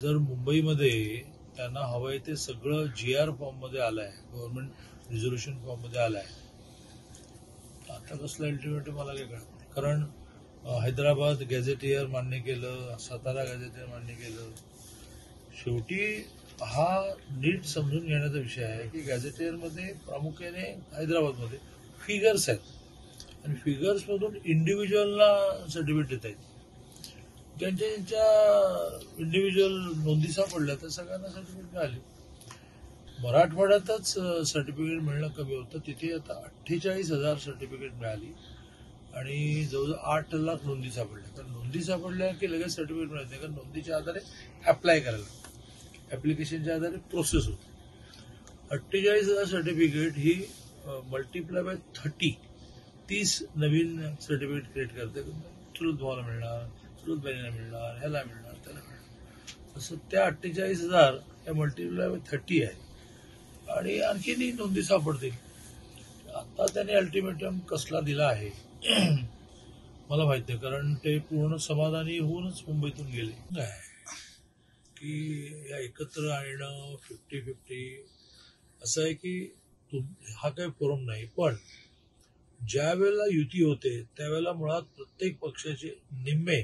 जर मुंबईमध्ये त्यांना हवंय ते सगळं GR फॉर्म मध्ये आलंय, गव्हर्नमेंट रिझोल्युशन फॉर्म मध्ये आलंय, आता कसलं अल्टिमेटम मला काय कळत नाही. कारण हैदराबाद गॅझेटियर मान्य केलं, सातारा गॅझेटियर मान्य केलं. शेवटी हा नीट समजून घेण्याचा विषय आहे की गॅझेटियरमध्ये प्रामुख्याने हैदराबादमध्ये फिगर्स आहेत आणि फिगर्स मधून इंडिव्हिज्युअलला सर्टिफिकेट देता येईल. ज्यांच्या इंडिव्हिज्युअल नोंदी सापडल्या तर सगळ्यांना सर्टिफिकेट मिळाली. मराठवाड्यातच सर्टिफिकेट मिळणं कमी होतं, तिथे आता 48,000 सर्टिफिकेट मिळाली आणि जवळजवळ 8 लाख नोंदी सापडल्या. कारण नोंदी सापडल्या की लगेच सर्टिफिकेट मिळत नाही, कारण नोंदीच्या आधारे अप्लाय करायला, ऍप्लिकेशनच्या आधारे प्रोसेस होते. 48,000 certificate he multiply by 30 Naveen certificate create करते. चुलत भावाला मिळणार, चुलत बहिणीला मिळणार, ह्याला मिळणार, त्याला मिळणार, असं त्या 48,000 या मल्टिप्लाय बाय 30 आहे आणि आणखीनही नोंदी सापडतील. आता त्याने अल्टिमेटम कसला दिला आहे मला माहित नाही, कारण ते पूर्ण समाधानी होऊनच मुंबईतून गेले. नाही की या एकत्र आणणं 50-50 असं आहे की हा काही फोरम नाही. पण ज्या वेळेला युती होते त्यावेळेला मुळात प्रत्येक पक्षाचे निम्मे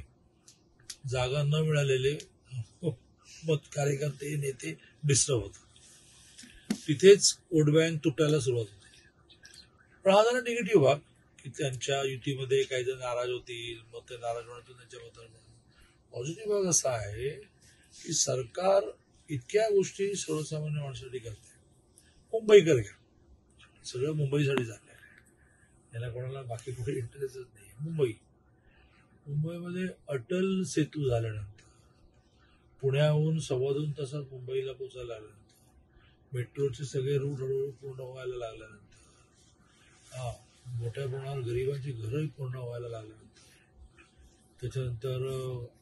जागा न मिळालेले कार्यकर्ते नेते डिस्टर्ब होतात. तिथेच वोट बँक तुटायला सुरुवात होते. पण हा जरा निगेटिव्ह भाग की त्यांच्या युतीमध्ये काही जण नाराज होतील, मग ते नाराज होण्यातून त्यांच्या मतांना. पॉझिटिव्ह भाग असा आहे की सरकार इतक्या गोष्टी सर्वसामान्य माणसासाठी करते. मुंबईकर घ्या, सगळं मुंबईसाठी झालं आहे, याला कोणाला बाकी कुठे इंटरेस्टच नाही. मुंबईमध्ये अटल सेतू झाल्यानंतर, पुण्याहून 2.25 तासात मुंबईला पोचायला लागल्यानंतर, मेट्रोचे सगळे रूट हळूहळू पूर्ण व्हायला लागल्यानंतर, मोठ्या प्रमाणावर गरिबांची घरंही पूर्ण व्हायला लागल्यानंतर, त्याच्यानंतर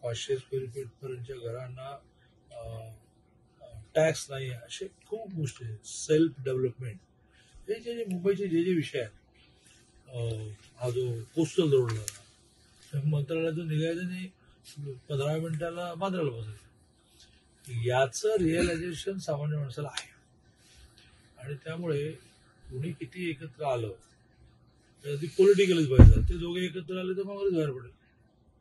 500 स्क्वेअर फीट पर्यंतच्या घरांना टॅक्स नाही, असे खूप गोष्टी आहेत. सेल्फ डेव्हलपमेंट, हे जे मुंबईचे जे विषय आहेत, हा जो कोस्टल रोड झाला, मंत्रालयातून निघायचं नाही, 15 मिनिटाला बांद्राला बसायचं, याचं रिअलायझेशन सामान्य माणसाला आहे. आणि त्यामुळे कोणी किती एकत्र आलं, ती पॉलिटिकलच पाहिजे, ते दोघे एकत्र आले तर मग बाहेर पडेल.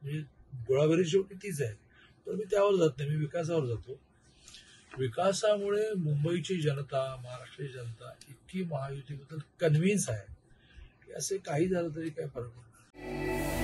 म्हणजे गोळाबारी शेवटी तीच आहे. तर मी त्यावर जात नाही, मी विकासावर जातो. विकासामुळे मुंबईची जनता, महाराष्ट्राची जनता इतकी महायुतीबद्दल कन्व्हिन्स आहे की असे काही झालं तरी काय फरक पडणार.